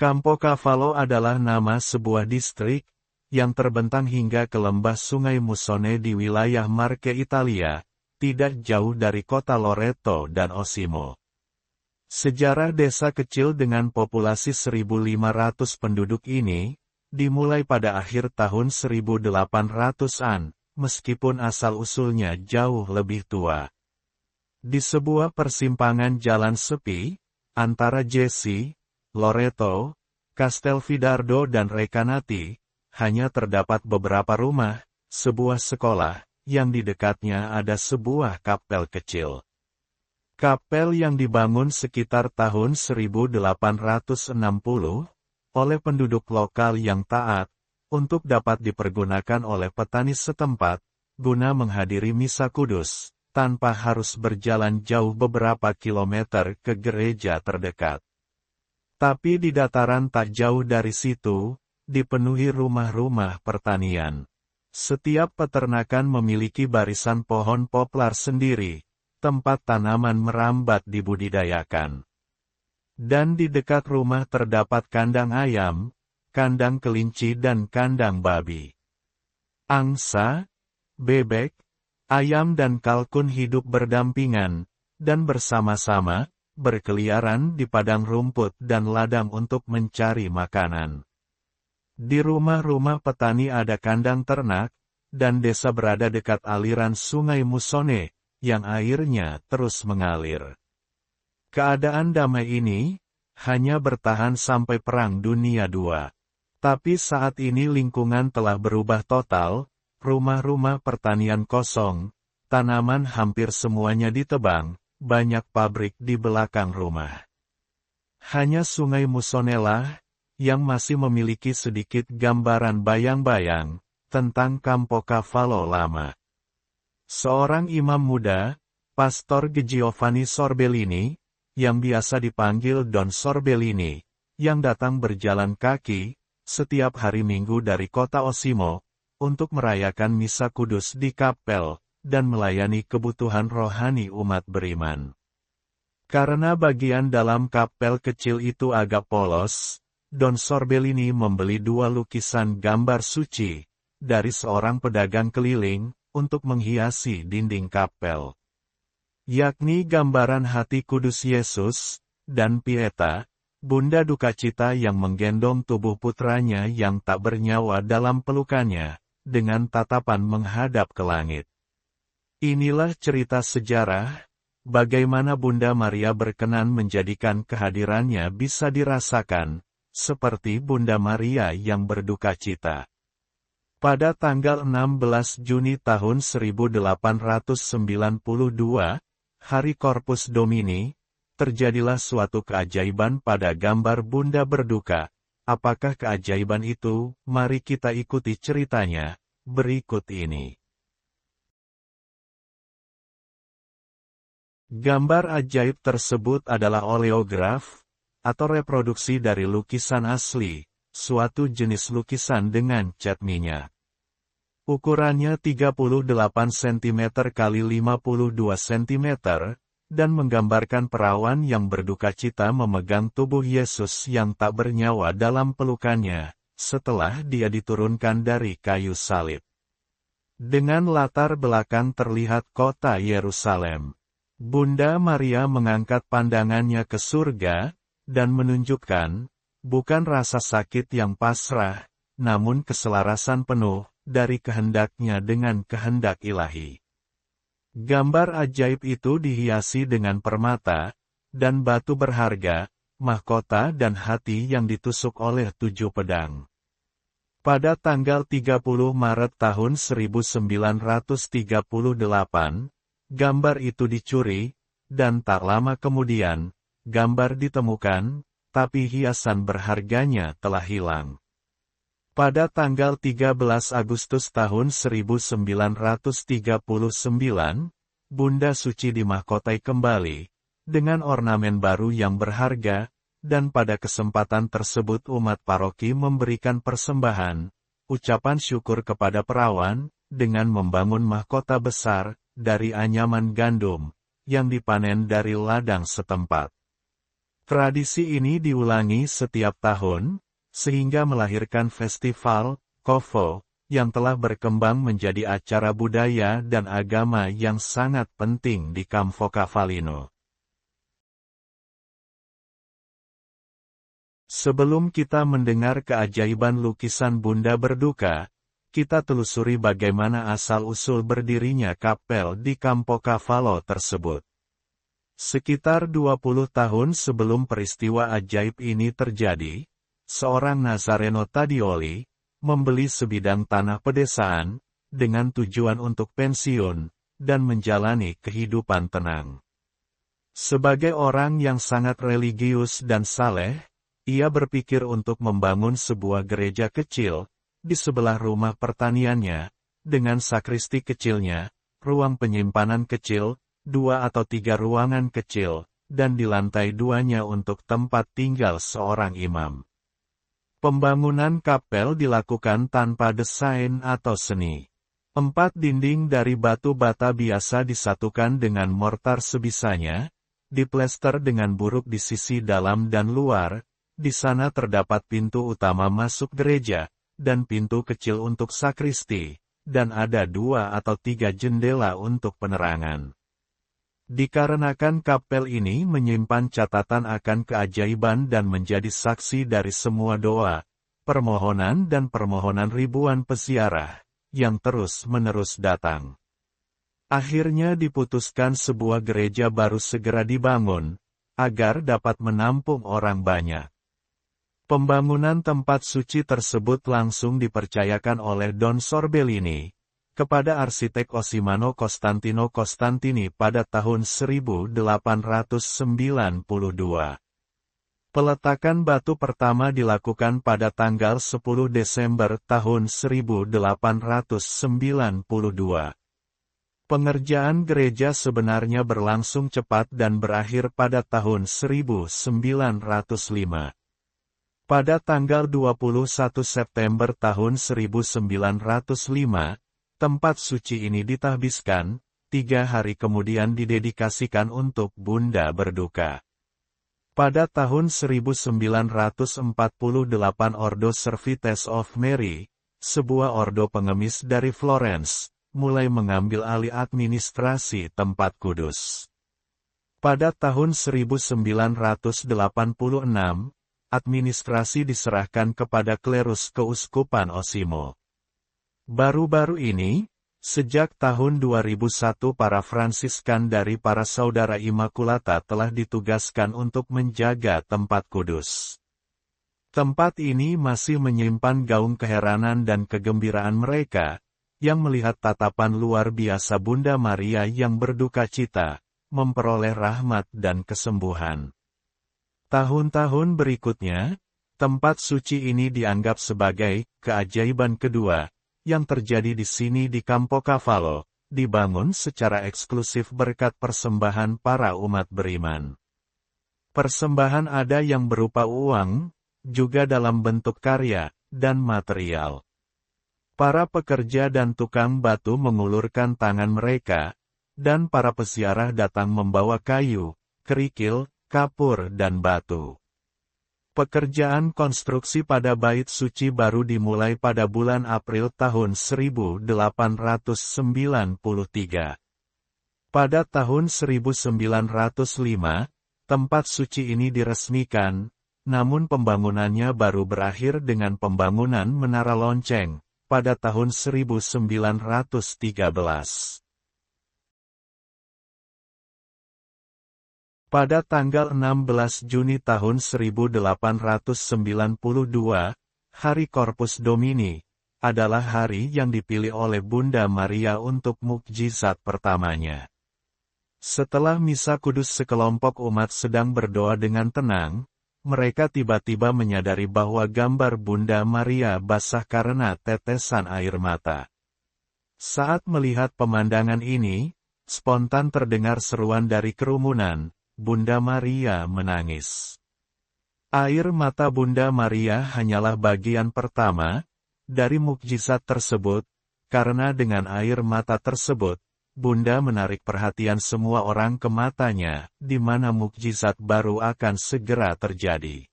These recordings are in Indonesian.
Campocavallo adalah nama sebuah distrik, yang terbentang hingga ke lembah Sungai Musone di wilayah Marche Italia, tidak jauh dari kota Loreto dan Osimo. Sejarah desa kecil dengan populasi 1.500 penduduk ini, dimulai pada akhir tahun 1800-an, meskipun asal-usulnya jauh lebih tua. Di sebuah persimpangan jalan sepi, antara Jesi, Loreto, Castelfidardo dan Recanati, hanya terdapat beberapa rumah, sebuah sekolah, yang di dekatnya ada sebuah kapel kecil. Kapel yang dibangun sekitar tahun 1860, oleh penduduk lokal yang taat, untuk dapat dipergunakan oleh petani setempat, guna menghadiri misa kudus, tanpa harus berjalan jauh beberapa kilometer ke gereja terdekat. Tapi di dataran tak jauh dari situ, dipenuhi rumah-rumah pertanian. Setiap peternakan memiliki barisan pohon poplar sendiri, tempat tanaman merambat dibudidayakan. Dan di dekat rumah terdapat kandang ayam, kandang kelinci dan kandang babi. Angsa, bebek, ayam dan kalkun hidup berdampingan, dan bersama-sama, berkeliaran di padang rumput dan ladang untuk mencari makanan. Di rumah-rumah petani ada kandang ternak, dan desa berada dekat aliran Sungai Musone, yang airnya terus mengalir. Keadaan damai ini, hanya bertahan sampai Perang Dunia II. Tapi saat ini lingkungan telah berubah total, rumah-rumah pertanian kosong, tanaman hampir semuanya ditebang, banyak pabrik di belakang rumah. Hanya Sungai Musonelah, yang masih memiliki sedikit gambaran bayang-bayang, tentang Campocavallo lama. Seorang imam muda, Pastor Giovanni Sorbellini, yang biasa dipanggil Don Sorbellini, yang datang berjalan kaki, setiap hari Minggu dari kota Osimo, untuk merayakan misa kudus di kapel, dan melayani kebutuhan rohani umat beriman. Karena bagian dalam kapel kecil itu agak polos, Don Sorbellini membeli 2 lukisan gambar suci, dari seorang pedagang keliling, untuk menghiasi dinding kapel. Yakni gambaran hati kudus Yesus, dan Pieta, Bunda Dukacita yang menggendong tubuh putranya yang tak bernyawa dalam pelukannya, dengan tatapan menghadap ke langit. Inilah cerita sejarah, bagaimana Bunda Maria berkenan menjadikan kehadirannya bisa dirasakan, seperti Bunda Maria yang berdukacita. Pada tanggal 16 Juni tahun 1892, Hari Corpus Domini, terjadilah suatu keajaiban pada gambar Bunda berduka. Apakah keajaiban itu? Mari kita ikuti ceritanya, berikut ini. Gambar ajaib tersebut adalah oleograf, atau reproduksi dari lukisan asli, suatu jenis lukisan dengan cat minyak. Ukurannya 38 cm x 52 cm, dan menggambarkan perawan yang berdukacita memegang tubuh Yesus yang tak bernyawa dalam pelukannya, setelah dia diturunkan dari kayu salib. Dengan latar belakang terlihat kota Yerusalem. Bunda Maria mengangkat pandangannya ke surga, dan menunjukkan, bukan rasa sakit yang pasrah, namun keselarasan penuh, dari kehendaknya dengan kehendak ilahi. Gambar ajaib itu dihiasi dengan permata, dan batu berharga, mahkota dan hati yang ditusuk oleh 7 pedang. Pada tanggal 30 Maret tahun 1938, gambar itu dicuri, dan tak lama kemudian, gambar ditemukan, tapi hiasan berharganya telah hilang. Pada tanggal 13 Agustus tahun 1939, Bunda Suci dimahkotai kembali, dengan ornamen baru yang berharga, dan pada kesempatan tersebut umat paroki memberikan persembahan, ucapan syukur kepada perawan, dengan membangun mahkota besar, dari anyaman gandum, yang dipanen dari ladang setempat. Tradisi ini diulangi setiap tahun, sehingga melahirkan festival, Kovo, yang telah berkembang menjadi acara budaya dan agama yang sangat penting di Campo Cafalino. Sebelum kita mendengar keajaiban lukisan Bunda Berduka, kita telusuri bagaimana asal-usul berdirinya kapel di Campo Cavallo tersebut. Sekitar 20 tahun sebelum peristiwa ajaib ini terjadi, seorang Nazareno Tadioli membeli sebidang tanah pedesaan dengan tujuan untuk pensiun dan menjalani kehidupan tenang. Sebagai orang yang sangat religius dan saleh, ia berpikir untuk membangun sebuah gereja kecil di sebelah rumah pertaniannya, dengan sakristi kecilnya, ruang penyimpanan kecil, 2 atau 3 ruangan kecil, dan di lantai 2-nya untuk tempat tinggal seorang imam. Pembangunan kapel dilakukan tanpa desain atau seni. 4 dinding dari batu bata biasa disatukan dengan mortar sebisanya, diplester dengan buruk di sisi dalam dan luar. Di sana terdapat pintu utama masuk gereja, dan pintu kecil untuk sakristi, dan ada 2 atau 3 jendela untuk penerangan. Dikarenakan kapel ini menyimpan catatan akan keajaiban dan menjadi saksi dari semua doa, permohonan dan permohonan ribuan peziarah, yang terus-menerus datang. Akhirnya diputuskan sebuah gereja baru segera dibangun, agar dapat menampung orang banyak. Pembangunan tempat suci tersebut langsung dipercayakan oleh Don Sorbellini kepada arsitek Osimano Costantino Costantini pada tahun 1892. Peletakan batu pertama dilakukan pada tanggal 10 Desember tahun 1892. Pengerjaan gereja sebenarnya berlangsung cepat dan berakhir pada tahun 1905. Pada tanggal 21 September tahun 1905, tempat suci ini ditahbiskan, 3 hari kemudian didedikasikan untuk Bunda Berduka. Pada tahun 1948 Ordo Servites of Mary, sebuah ordo pengemis dari Florence, mulai mengambil alih administrasi tempat kudus. Pada tahun 1986, administrasi diserahkan kepada klerus keuskupan Osimo. Baru-baru ini, sejak tahun 2001 para Fransiskan dari para Saudara Immaculata telah ditugaskan untuk menjaga tempat kudus. Tempat ini masih menyimpan gaung keheranan dan kegembiraan mereka, yang melihat tatapan luar biasa Bunda Maria yang berduka cita, memperoleh rahmat dan kesembuhan. Tahun-tahun berikutnya, tempat suci ini dianggap sebagai keajaiban kedua, yang terjadi di sini di Campo Cavallo, dibangun secara eksklusif berkat persembahan para umat beriman. Persembahan ada yang berupa uang, juga dalam bentuk karya, dan material. Para pekerja dan tukang batu mengulurkan tangan mereka, dan para peziarah datang membawa kayu, kerikil, kapur dan batu. Pekerjaan konstruksi pada bait suci baru dimulai pada bulan April tahun 1893. Pada tahun 1905, tempat suci ini diresmikan, namun pembangunannya baru berakhir dengan pembangunan Menara Lonceng, pada tahun 1913. Pada tanggal 16 Juni tahun 1892, Hari Corpus Domini, adalah hari yang dipilih oleh Bunda Maria untuk mukjizat pertamanya. Setelah misa kudus sekelompok umat sedang berdoa dengan tenang, mereka tiba-tiba menyadari bahwa gambar Bunda Maria basah karena tetesan air mata. Saat melihat pemandangan ini, spontan terdengar seruan dari kerumunan, Bunda Maria menangis. Air mata Bunda Maria hanyalah bagian pertama dari mukjizat tersebut, karena dengan air mata tersebut, Bunda menarik perhatian semua orang ke matanya, di mana mukjizat baru akan segera terjadi.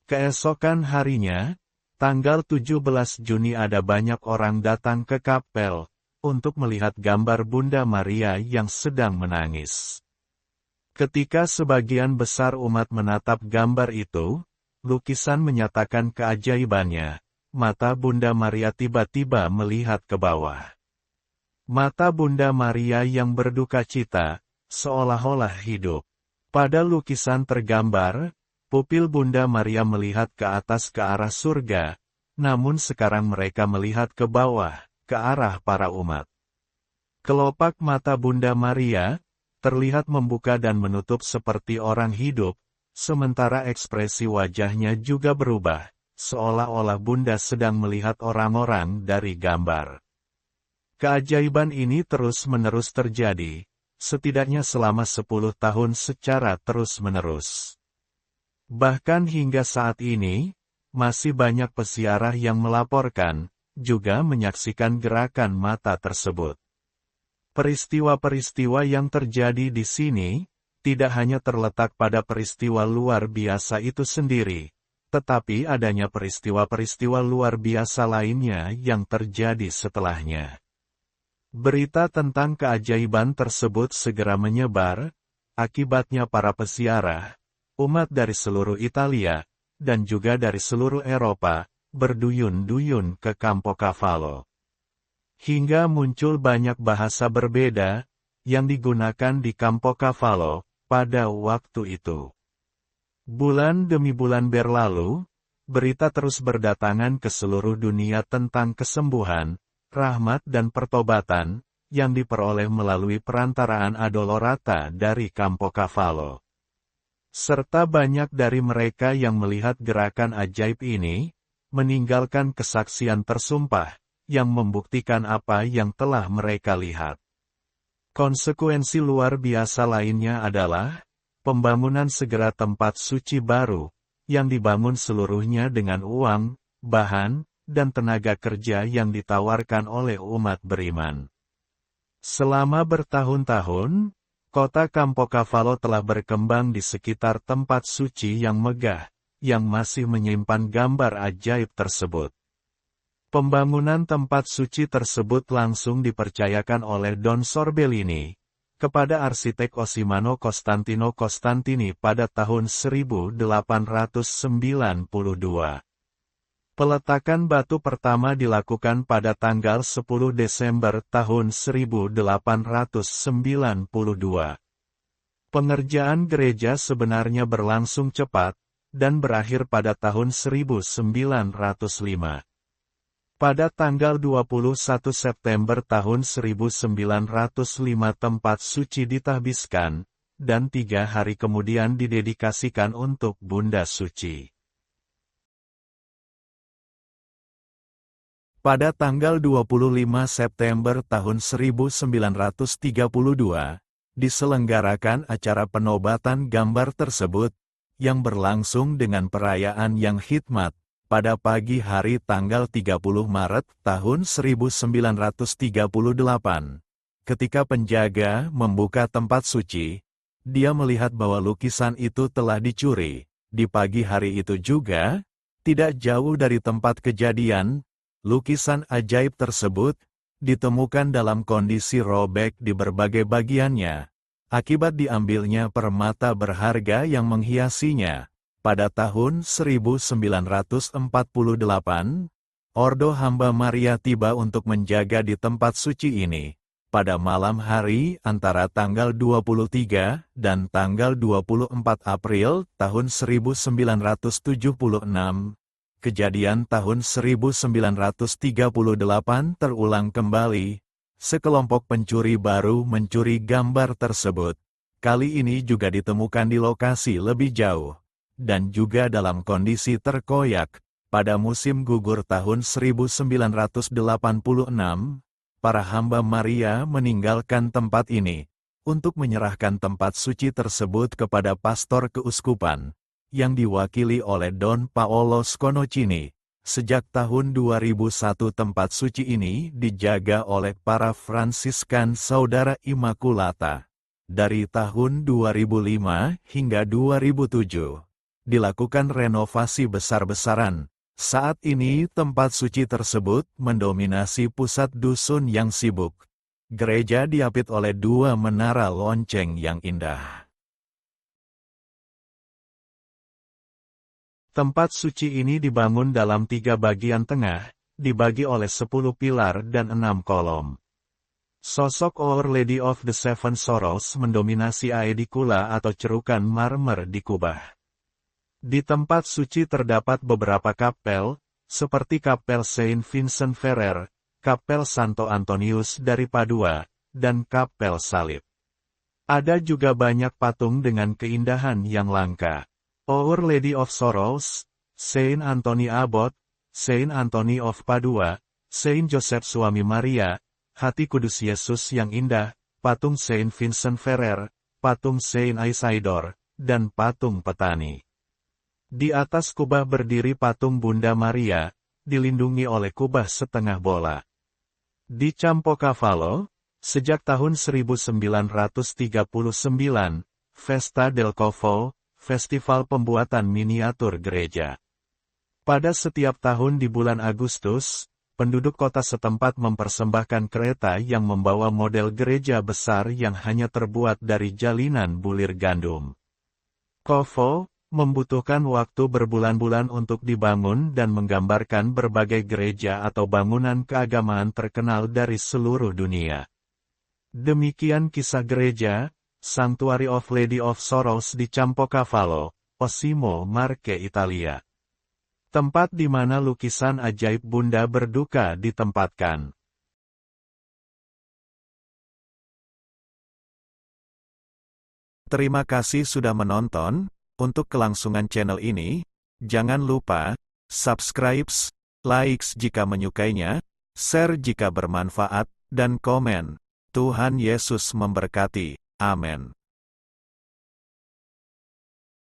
Keesokan harinya, tanggal 17 Juni ada banyak orang datang ke kapel, untuk melihat gambar Bunda Maria yang sedang menangis. Ketika sebagian besar umat menatap gambar itu, lukisan menyatakan keajaibannya, mata Bunda Maria tiba-tiba melihat ke bawah. Mata Bunda Maria yang berduka cita, seolah-olah hidup. Pada lukisan tergambar, pupil Bunda Maria melihat ke atas ke arah surga, namun sekarang mereka melihat ke bawah, ke arah para umat. Kelopak mata Bunda Maria, terlihat membuka dan menutup seperti orang hidup, sementara ekspresi wajahnya juga berubah, seolah-olah Bunda sedang melihat orang-orang dari gambar. Keajaiban ini terus-menerus terjadi, setidaknya selama 10 tahun secara terus-menerus. Bahkan hingga saat ini, masih banyak peziarah yang melaporkan, juga menyaksikan gerakan mata tersebut. Peristiwa-peristiwa yang terjadi di sini, tidak hanya terletak pada peristiwa luar biasa itu sendiri, tetapi adanya peristiwa-peristiwa luar biasa lainnya yang terjadi setelahnya. Berita tentang keajaiban tersebut segera menyebar, akibatnya para peziarah, umat dari seluruh Italia, dan juga dari seluruh Eropa, berduyun-duyun ke Campocavallo. Hingga muncul banyak bahasa berbeda, yang digunakan di Campocavallo, pada waktu itu. Bulan demi bulan berlalu, berita terus berdatangan ke seluruh dunia tentang kesembuhan, rahmat dan pertobatan, yang diperoleh melalui perantaraan Adolorata dari Campocavallo. Serta banyak dari mereka yang melihat gerakan ajaib ini, meninggalkan kesaksian tersumpah, yang membuktikan apa yang telah mereka lihat. Konsekuensi luar biasa lainnya adalah, pembangunan segera tempat suci baru, yang dibangun seluruhnya dengan uang, bahan, dan tenaga kerja yang ditawarkan oleh umat beriman. Selama bertahun-tahun, kota Campocavallo telah berkembang di sekitar tempat suci yang megah, yang masih menyimpan gambar ajaib tersebut. Pembangunan tempat suci tersebut langsung dipercayakan oleh Don Sorbellini, kepada arsitek Osimano Costantino Costantini pada tahun 1892. Peletakan batu pertama dilakukan pada tanggal 10 Desember tahun 1892. Pengerjaan gereja sebenarnya berlangsung cepat, dan berakhir pada tahun 1905. Pada tanggal 21 September tahun 1905 tempat suci ditahbiskan, dan 3 hari kemudian didedikasikan untuk Bunda Suci. Pada tanggal 25 September tahun 1932, diselenggarakan acara penobatan gambar tersebut, yang berlangsung dengan perayaan yang khidmat, pada pagi hari tanggal 30 Maret tahun 1938. Ketika penjaga membuka tempat suci, dia melihat bahwa lukisan itu telah dicuri. Di pagi hari itu juga, tidak jauh dari tempat kejadian, lukisan ajaib tersebut ditemukan dalam kondisi robek di berbagai bagiannya, akibat diambilnya permata berharga yang menghiasinya. Pada tahun 1948, Ordo Hamba Maria tiba untuk menjaga di tempat suci ini. Pada malam hari antara tanggal 23 dan tanggal 24 April tahun 1976, kejadian tahun 1938 terulang kembali. Sekelompok pencuri baru mencuri gambar tersebut. Kali ini juga ditemukan di lokasi lebih jauh, dan juga dalam kondisi terkoyak. Pada musim gugur tahun 1986, para hamba Maria meninggalkan tempat ini, untuk menyerahkan tempat suci tersebut kepada pastor keuskupan, yang diwakili oleh Don Paolo Sconocchini, Sejak tahun 2001 tempat suci ini dijaga oleh para Fransiskan Saudara Immaculata. Dari tahun 2005 hingga 2007, dilakukan renovasi besar-besaran. Saat ini tempat suci tersebut mendominasi pusat dusun yang sibuk. Gereja diapit oleh 2 menara lonceng yang indah. Tempat suci ini dibangun dalam 3 bagian tengah, dibagi oleh 10 pilar dan 6 kolom. Sosok Our Lady of the Seven Sorrows mendominasi aedicula atau cerukan marmer di kubah. Di tempat suci terdapat beberapa kapel, seperti Kapel Saint Vincent Ferrer, Kapel Santo Antonius dari Padua, dan Kapel Salib. Ada juga banyak patung dengan keindahan yang langka. Our Lady of Sorrows, Saint Anthony Abbot, Saint Anthony of Padua, Saint Joseph Suami Maria, Hati Kudus Yesus yang indah, patung Saint Vincent Ferrer, patung Saint Isidore, dan patung petani. Di atas kubah berdiri patung Bunda Maria, dilindungi oleh kubah setengah bola. Di Campocavallo, sejak tahun 1939, Festa del Covo, festival pembuatan miniatur gereja. Pada setiap tahun di bulan Agustus, penduduk kota setempat mempersembahkan kereta yang membawa model gereja besar yang hanya terbuat dari jalinan bulir gandum. Covo membutuhkan waktu berbulan-bulan untuk dibangun dan menggambarkan berbagai gereja atau bangunan keagamaan terkenal dari seluruh dunia. Demikian kisah gereja, Sanctuary of Lady of Sorrows di Campocavallo, Osimo Marche, Italia. Tempat di mana lukisan ajaib Bunda Berduka ditempatkan. Terima kasih sudah menonton. Untuk kelangsungan channel ini, jangan lupa subscribe, like jika menyukainya, share jika bermanfaat, dan komen. Tuhan Yesus memberkati. Amin.